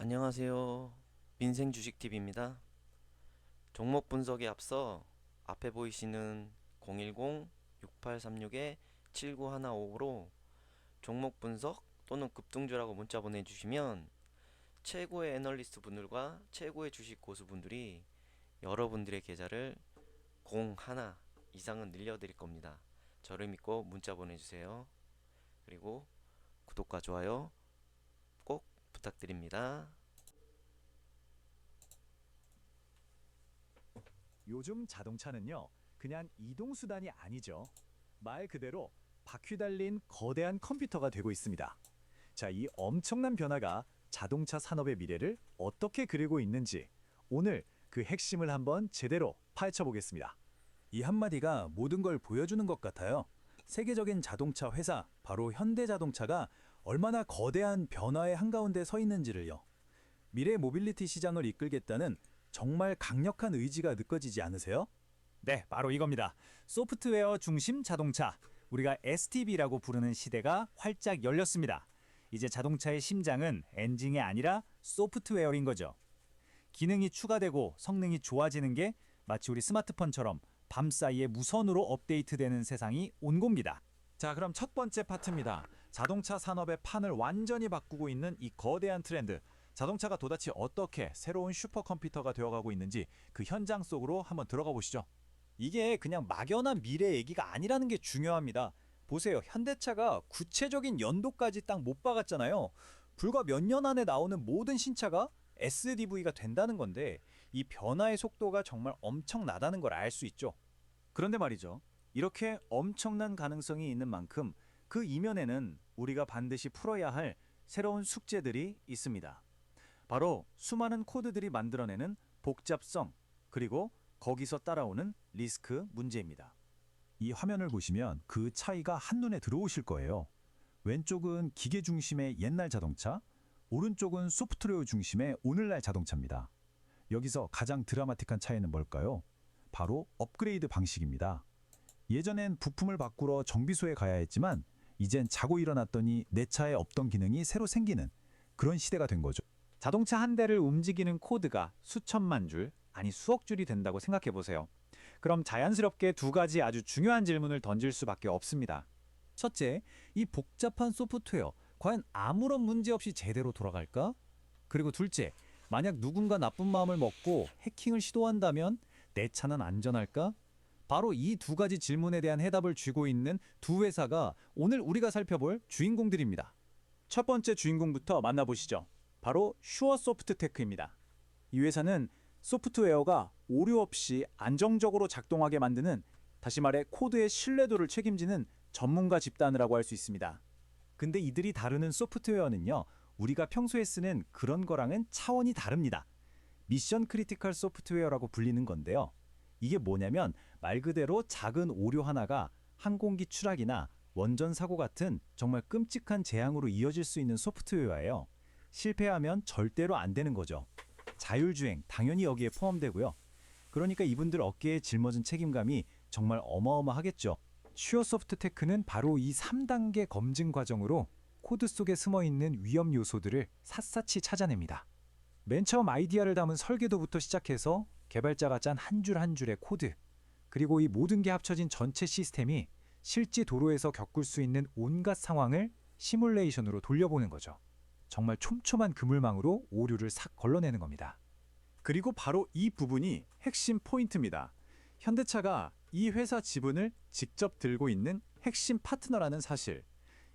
안녕하세요. 민생주식TV입니다. 종목 분석에 앞서 앞에 보이시는 010-6836-7915로 종목 분석 또는 급등주라고 문자 보내주시면 최고의 애널리스트 분들과 최고의 주식 고수분들이 여러분들의 계좌를 01 이상은 늘려드릴 겁니다. 저를 믿고 문자 보내주세요. 그리고 구독과 좋아요 꼭 부탁드립니다. 요즘 자동차는요, 그냥 이동수단이 아니죠. 말 그대로 바퀴 달린 거대한 컴퓨터가 되고 있습니다. 자, 이 엄청난 변화가 자동차 산업의 미래를 어떻게 그리고 있는지 오늘 그 핵심을 한번 제대로 파헤쳐 보겠습니다. 이 한마디가 모든 걸 보여주는 것 같아요. 세계적인 자동차 회사, 바로 현대자동차가 얼마나 거대한 변화의 한가운데 서 있는지를요. 미래 모빌리티 시장을 이끌겠다는 정말 강력한 의지가 느껴지지 않으세요? 네, 바로 이겁니다. 소프트웨어 중심 자동차, 우리가 STB라고 부르는 시대가 활짝 열렸습니다. 이제 자동차의 심장은 엔진이 아니라 소프트웨어인 거죠. 기능이 추가되고 성능이 좋아지는 게 마치 우리 스마트폰처럼 밤사이에 무선으로 업데이트되는 세상이 온 겁니다. 자, 그럼 첫 번째 파트입니다. 자동차 산업의 판을 완전히 바꾸고 있는 이 거대한 트렌드. 자동차가 도대체 어떻게 새로운 슈퍼컴퓨터가 되어가고 있는지 그 현장 속으로 한번 들어가 보시죠. 이게 그냥 막연한 미래 얘기가 아니라는 게 중요합니다. 보세요. 현대차가 구체적인 연도까지 딱 못 박았잖아요. 불과 몇 년 안에 나오는 모든 신차가 SDV가 된다는 건데 이 변화의 속도가 정말 엄청나다는 걸 알 수 있죠. 그런데 말이죠. 이렇게 엄청난 가능성이 있는 만큼 그 이면에는 우리가 반드시 풀어야 할 새로운 숙제들이 있습니다. 바로 수많은 코드들이 만들어내는 복잡성, 그리고 거기서 따라오는 리스크 문제입니다. 이 화면을 보시면 그 차이가 한눈에 들어오실 거예요. 왼쪽은 기계 중심의 옛날 자동차, 오른쪽은 소프트웨어 중심의 오늘날 자동차입니다. 여기서 가장 드라마틱한 차이는 뭘까요? 바로 업그레이드 방식입니다. 예전엔 부품을 바꾸러 정비소에 가야 했지만 이젠 자고 일어났더니 내 차에 없던 기능이 새로 생기는 그런 시대가 된 거죠. 자동차 한 대를 움직이는 코드가 수천만 줄, 아니 수억 줄이 된다고 생각해 보세요. 그럼 자연스럽게 두 가지 아주 중요한 질문을 던질 수밖에 없습니다. 첫째, 이 복잡한 소프트웨어 과연 아무런 문제 없이 제대로 돌아갈까? 그리고 둘째, 만약 누군가 나쁜 마음을 먹고 해킹을 시도한다면 내 차는 안전할까? 바로 이 두 가지 질문에 대한 해답을 쥐고 있는 두 회사가 오늘 우리가 살펴볼 주인공들입니다. 첫 번째 주인공부터 만나보시죠. 바로 슈어소프트테크입니다. 이 회사는 소프트웨어가 오류 없이 안정적으로 작동하게 만드는, 다시 말해 코드의 신뢰도를 책임지는 전문가 집단이라고 할 수 있습니다. 근데 이들이 다루는 소프트웨어는요, 우리가 평소에 쓰는 그런 거랑은 차원이 다릅니다. 미션 크리티컬 소프트웨어라고 불리는 건데요. 이게 뭐냐면 말 그대로 작은 오류 하나가 항공기 추락이나 원전 사고 같은 정말 끔찍한 재앙으로 이어질 수 있는 소프트웨어예요. 실패하면 절대로 안 되는 거죠. 자율주행 당연히 여기에 포함되고요. 그러니까 이분들 어깨에 짊어진 책임감이 정말 어마어마하겠죠. 슈어소프트테크는 바로 이 3단계 검증 과정으로 코드 속에 숨어있는 위험 요소들을 샅샅이 찾아냅니다. 맨 처음 아이디어를 담은 설계도부터 시작해서 개발자가 짠 한 줄 한 줄의 코드, 그리고 이 모든 게 합쳐진 전체 시스템이 실제 도로에서 겪을 수 있는 온갖 상황을 시뮬레이션으로 돌려보는 거죠. 정말 촘촘한 그물망으로 오류를 싹 걸러내는 겁니다. 그리고 바로 이 부분이 핵심 포인트입니다. 현대차가 이 회사 지분을 직접 들고 있는 핵심 파트너라는 사실.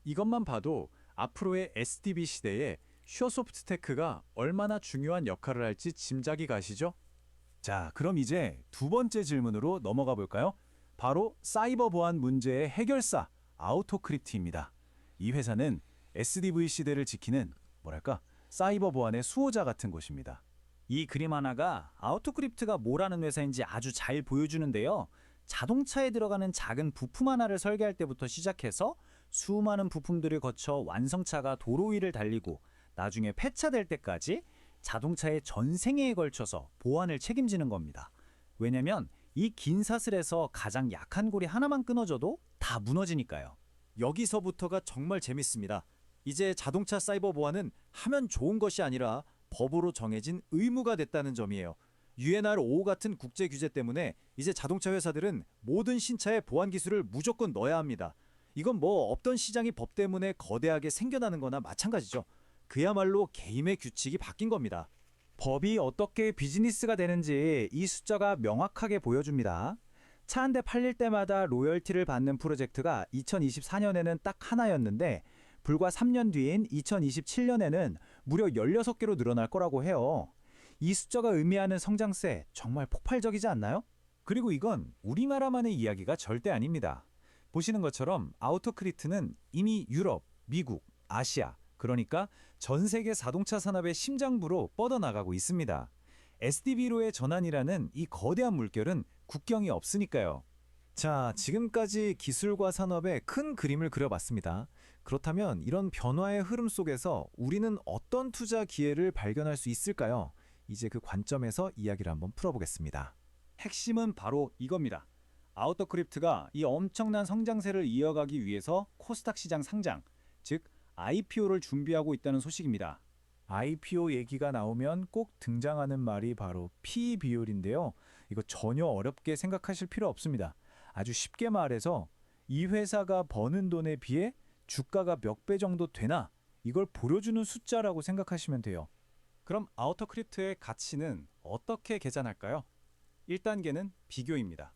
이것만 봐도 앞으로의 SDB 시대에 슈어소프트테크가 얼마나 중요한 역할을 할지 짐작이 가시죠? 자, 그럼 이제 두 번째 질문으로 넘어가 볼까요? 바로 사이버 보안 문제의 해결사, 아우토크립트입니다. 이 회사는 SDV 시대를 지키는 사이버 보안의 수호자 같은 곳입니다. 이 그림 하나가 아우토크립트가 뭐라는 회사인지 아주 잘 보여주는데요. 자동차에 들어가는 작은 부품 하나를 설계할 때부터 시작해서 수많은 부품들을 거쳐 완성차가 도로 위를 달리고 나중에 폐차될 때까지 자동차의 전 생애에 걸쳐서 보안을 책임지는 겁니다. 왜냐면 이 긴 사슬에서 가장 약한 고리 하나만 끊어져도 다 무너지니까요. 여기서부터가 정말 재밌습니다. 이제 자동차 사이버 보안은 하면 좋은 것이 아니라 법으로 정해진 의무가 됐다는 점이에요. UNR5 같은 국제 규제 때문에 이제 자동차 회사들은 모든 신차에 보안 기술을 무조건 넣어야 합니다. 이건 뭐 없던 시장이 법 때문에 거대하게 생겨나는 거나 마찬가지죠. 그야말로 게임의 규칙이 바뀐 겁니다. 법이 어떻게 비즈니스가 되는지 이 숫자가 명확하게 보여줍니다. 차 한 대 팔릴 때마다 로열티를 받는 프로젝트가 2024년에는 딱 하나였는데 불과 3년 뒤인 2027년에는 무려 16개로 늘어날 거라고 해요. 이 숫자가 의미하는 성장세 정말 폭발적이지 않나요? 그리고 이건 우리나라만의 이야기가 절대 아닙니다. 보시는 것처럼 아우토크리트는 이미 유럽, 미국, 아시아, 그러니까 전 세계 자동차 산업의 심장부로 뻗어나가고 있습니다. SDV로의 전환이라는 이 거대한 물결은 국경이 없으니까요. 자, 지금까지 기술과 산업의 큰 그림을 그려봤습니다. 그렇다면 이런 변화의 흐름 속에서 우리는 어떤 투자 기회를 발견할 수 있을까요? 이제 그 관점에서 이야기를 한번 풀어보겠습니다. 핵심은 바로 이겁니다. 아우토크립트가 이 엄청난 성장세를 이어가기 위해서 코스닥 시장 상장, 즉 IPO를 준비하고 있다는 소식입니다. IPO 얘기가 나오면 꼭 등장하는 말이 바로 PE 비율인데요. 이거 전혀 어렵게 생각하실 필요 없습니다. 아주 쉽게 말해서 이 회사가 버는 돈에 비해 주가가 몇 배 정도 되나 이걸 보여주는 숫자라고 생각하시면 돼요. 그럼 아우토크립트의 가치는 어떻게 계산할까요? 1단계는 비교입니다.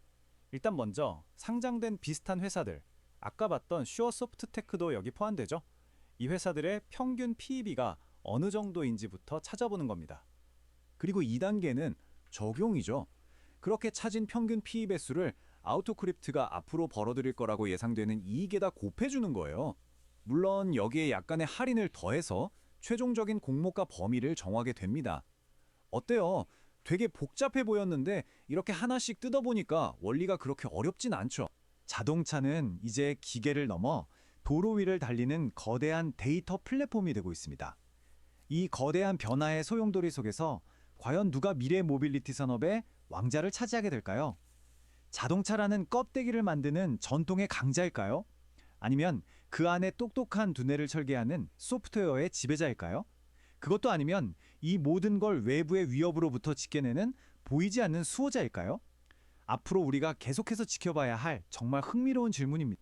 일단 먼저 상장된 비슷한 회사들, 아까 봤던 슈어소프트테크도 여기 포함되죠. 이 회사들의 평균 PEB가 어느 정도인지부터 찾아보는 겁니다. 그리고 2단계는 적용이죠. 그렇게 찾은 평균 PE 배수를 아우토크립트가 앞으로 벌어들일 거라고 예상되는 이익에다 곱해주는 거예요. 물론 여기에 약간의 할인을 더해서 최종적인 공모가 범위를 정하게 됩니다. 어때요? 되게 복잡해 보였는데 이렇게 하나씩 뜯어보니까 원리가 그렇게 어렵진 않죠. 자동차는 이제 기계를 넘어 도로 위를 달리는 거대한 데이터 플랫폼이 되고 있습니다. 이 거대한 변화의 소용돌이 속에서 과연 누가 미래 모빌리티 산업의 왕자를 차지하게 될까요? 자동차라는 껍데기를 만드는 전통의 강자일까요? 아니면 그 안에 똑똑한 두뇌를 설계하는 소프트웨어의 지배자일까요? 그것도 아니면 이 모든 걸 외부의 위협으로부터 지켜내는 보이지 않는 수호자일까요? 앞으로 우리가 계속해서 지켜봐야 할 정말 흥미로운 질문입니다.